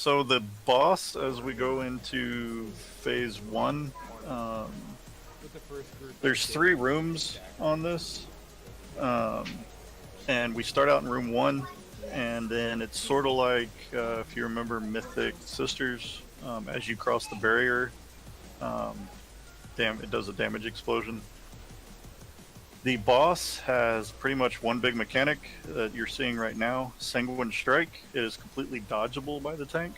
So the boss, as we go into phase one, um, there's 3 rooms on this, um, and we start out in room 1, and then it's sort of like if you remember Mythic Sisters, as you cross the barrier, um, it does a damage explosion. The boss has pretty much one big mechanic that you're seeing right now, Sanguine Strike. It is completely dodgeable by the tank,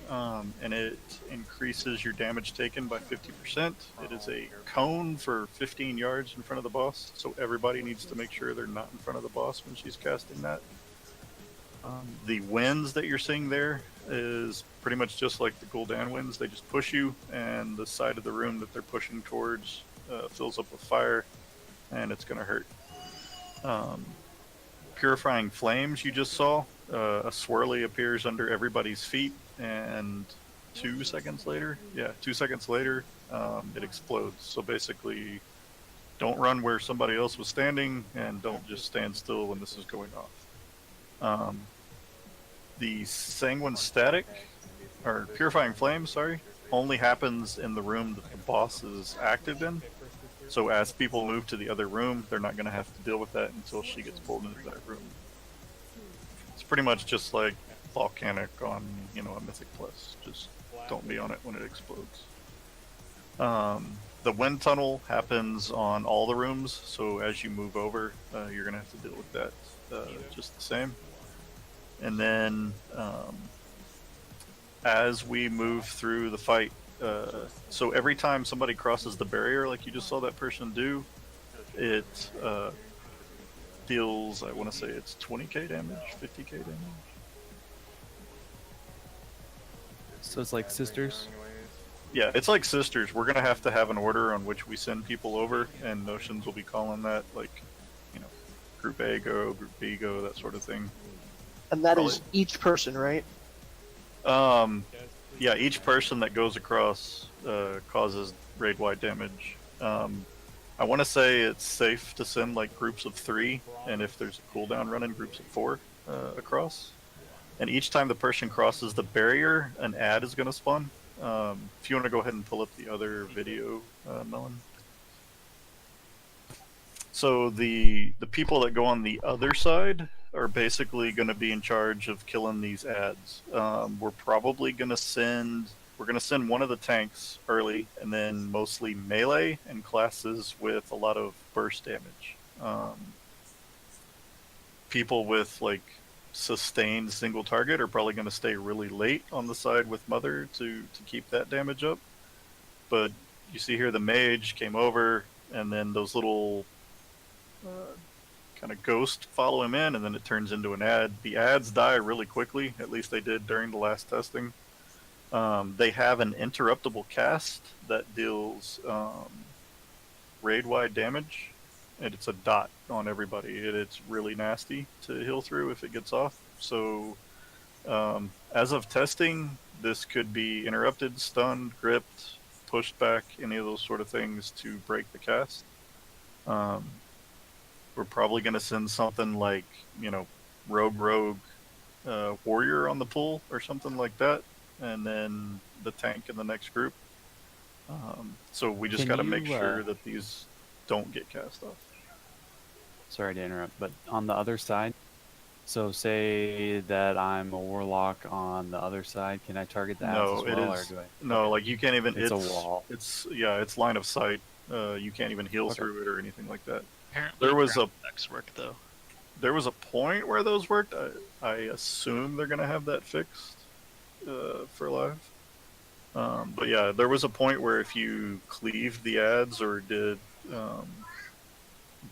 and it increases your damage taken by 50%. It is a cone for 15 yards in front of the boss, so everybody needs to make sure they're not in front of the boss when she's casting that. The winds that you're seeing there is pretty much just like the Gul'dan winds. They just push you, and the side of the room that they're pushing towards fills up with fire, and it's going to hurt. Purifying Flames you just saw, a swirly appears under everybody's feet, and 2 seconds later, it explodes. So basically, don't run where somebody else was standing, and don't just stand still when this is going off. The Sanguine Static, or Purifying Flame, sorry, only happens in the room that the boss is active in. So as people move to the other room, they're not going to have to deal with that until she gets pulled into that room. It's pretty much just like Volcanic on, a Mythic Plus. Just don't be on it when it explodes. The Wind Tunnel happens on all the rooms, so as you move over, you're going to have to deal with that just the same. And then as we move through the fight, so every time somebody crosses the barrier, like you just saw that person do, it deals, I want to say it's 20k damage, 50k damage. So it's like Sisters? Yeah, it's like Sisters. We're going to have an order on which we send people over, and Notions will be calling that, like, Group A go, Group B go, that sort of thing. And that is each person, right? Yeah, each person that goes across causes raid-wide damage. I want to say it's safe to send like groups of 3, and if there's a cooldown running, groups of 4 across. And each time the person crosses the barrier, an ad is going to spawn. If you want to go ahead and pull up the other video, Melon. So the people that go on the other side are basically going to be in charge of killing these ads. We're probably going to send one of the tanks early, and then mostly melee and classes with a lot of burst damage. People with like sustained single target are probably going to stay really late on the side with Mother to keep that damage up. But you see here the mage came over, and then those little kind of ghost follow him in, and then it turns into an ad. The ads die really quickly, at least they did during the last testing. They have an interruptible cast that deals raid-wide damage, and it's a dot on everybody. It's really nasty to heal through if it gets off. So as of testing, this could be interrupted, stunned, gripped, pushed back, any of those sort of things to break the cast. We're probably going to send something like, Rogue Warrior on the pull or something like that, and then the tank in the next group. So we just got to make sure that these don't get cast off. Sorry to interrupt, but on the other side, so say that I'm a warlock on the other side, can I target the ads as well, or do I? No, like you can't even. It's a wall. It's line of sight. You can't even heal through it or anything like that. Apparently, there was work though. There was a point where those worked. I assume they're gonna have that fixed for live. But yeah, there was a point where if you cleaved the ads or did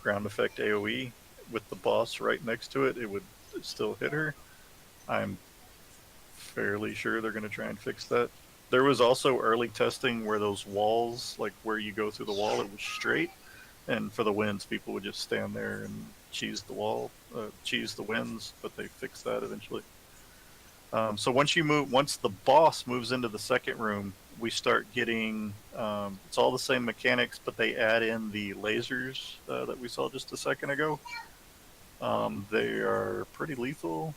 ground effect AoE with the boss right next to it, it would still hit her. I'm fairly sure they're going to try and fix that. There was also early testing where those walls, like where you go through the wall, it was straight, and for the winds, people would just stand there and cheese the wall, cheese the winds, but they fixed that eventually. So once the boss moves into the second room, we start getting, it's all the same mechanics, but they add in the lasers that we saw just a second ago. They are pretty lethal.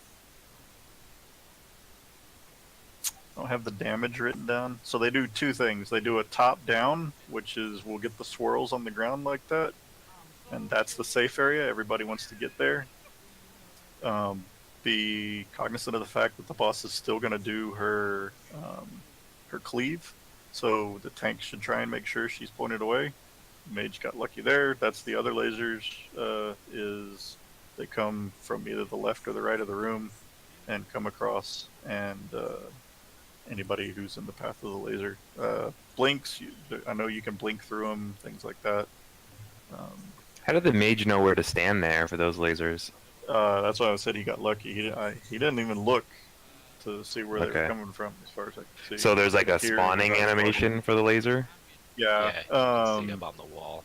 I don't have the damage written down. So they do two things. They do a top down, which is we'll get the swirls on the ground like that, and that's the safe area. Everybody wants to get there. Be cognizant of the fact that the boss is still going to do her cleave, so the tank should try and make sure she's pointed away. Mage got lucky there. That's the other lasers. Is they come from either the left or the right of the room and come across, and anybody who's in the path of the laser blinks. I know you can blink through them, things like that. How did the mage know where to stand there for those lasers? That's why I said he got lucky. He didn't even look to see where they were coming from, as far as I can see. So there's like a spawning animation for the laser? Yeah. You can see him on the wall.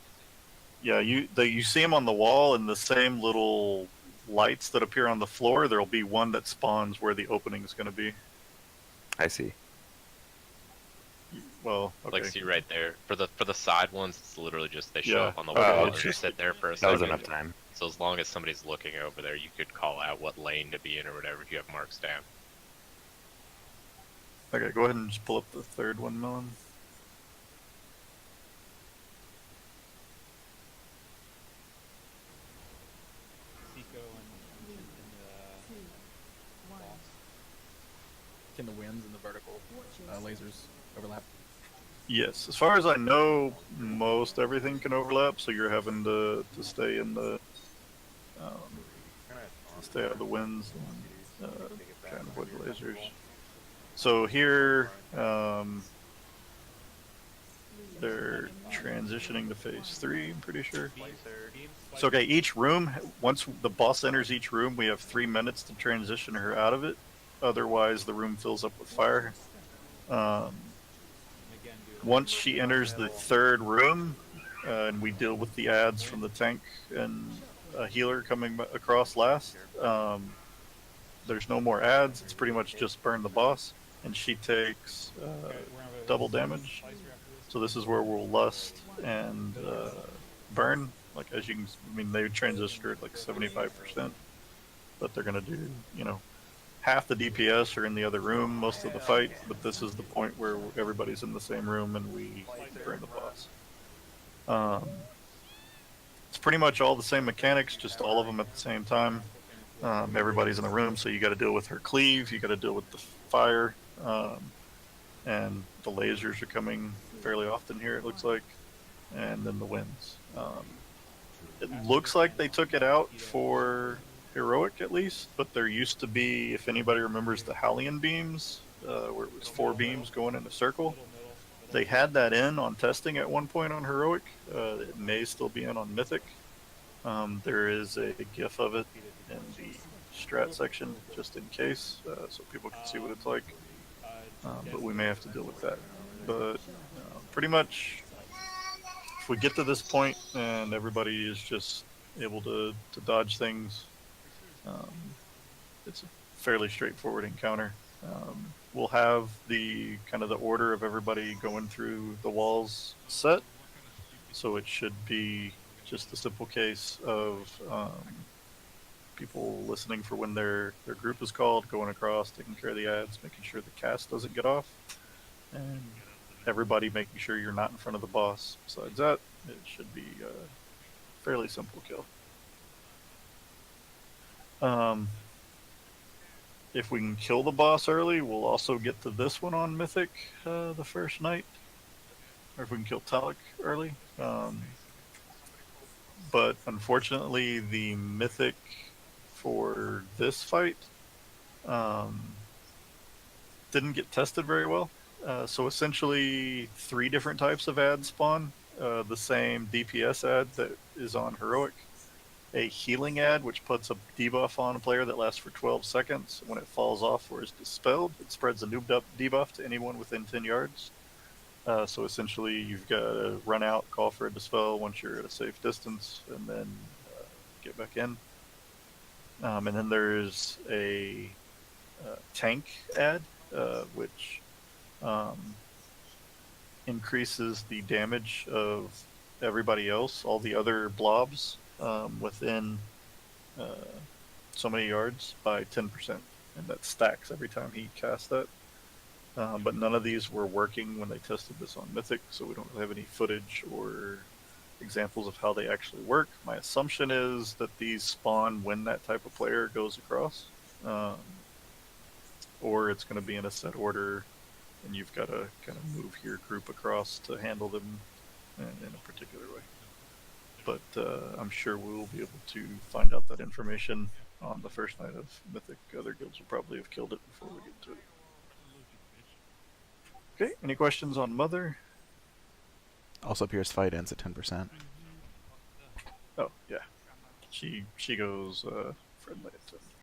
Yeah, you see him on the wall, and the same little lights that appear on the floor, there'll be one that spawns where the opening is going to be. I see. Well, okay. Like, see right there. For the side ones, it's literally just they show up on the wall Okay. and just sit there for a That second. was enough time. So as long as somebody's looking over there, you could call out what lane to be in or whatever if you have marks down. Okay, go ahead and just pull up the third one, Melon. Can the winds and the vertical lasers overlap? Yes, as far as I know, most everything can overlap, so you're having to stay in the stay out of the winds and try and avoid the lasers. So here, they're transitioning to phase 3, I'm pretty sure. So okay, each room, once the boss enters each room, we have 3 minutes to transition her out of it. Otherwise, the room fills up with fire. Once she enters the third room, and we deal with the ads from the tank and a healer coming across last, there's no more ads. It's pretty much just burn the boss, and she takes double damage. So this is where we'll lust and burn. Like, as you can, I mean, they transition her at like 75%, but they're gonna do, you know, half the DPS are in the other room most of the fight, but this is the point where everybody's in the same room and we burn the boss. It's pretty much all the same mechanics, just all of them at the same time. Everybody's in the room, so you got to deal with her cleave, you got to deal with the fire, and the lasers are coming fairly often here, it looks like, and then the winds. It looks like they took it out for Heroic, at least, but there used to be, if anybody remembers, the Hallian beams, where it was 4 beams going in a circle. They had that in on testing at one point on Heroic. It may still be in on Mythic. There is a GIF of it in the Strat section, just in case, so people can see what it's like. But we may have to deal with that. But pretty much, if we get to this point and everybody is just able to dodge things, it's a fairly straightforward encounter. We'll have the kind of the order of everybody going through the walls set, so it should be just a simple case of people listening for when their group is called, going across, taking care of the ads, making sure the cast doesn't get off, and everybody making sure you're not in front of the boss. Besides that, it should be a fairly simple kill. If we can kill the boss early, we'll also get to this one on Mythic the first night. Or if we can kill Talik early. But unfortunately, the Mythic for this fight didn't get tested very well. So essentially, 3 different types of ads spawn. The same DPS ad that is on Heroic. A healing ad, which puts a debuff on a player that lasts for 12 seconds. When it falls off or is dispelled, it spreads a new debuff to anyone within 10 yards. So essentially, you've got to run out, call for a dispel once you're at a safe distance, and then get back in. And then there's a tank ad, which increases the damage of everybody else, all the other blobs, within so many yards by 10%, and that stacks every time he casts that. but none of these were working when they tested this on Mythic, so we don't have any footage or examples of how they actually work. My assumption is that these spawn when that type of player goes across, or it's going to be in a set order, and you've got to kind of move your group across to handle them in a particular way. But I'm sure we will be able to find out that information on the first night of Mythic. Other guilds will probably have killed it before we get to it. Okay, any questions on Mother? Also appears fight ends at 10%. Oh, yeah. She goes friendly at 10.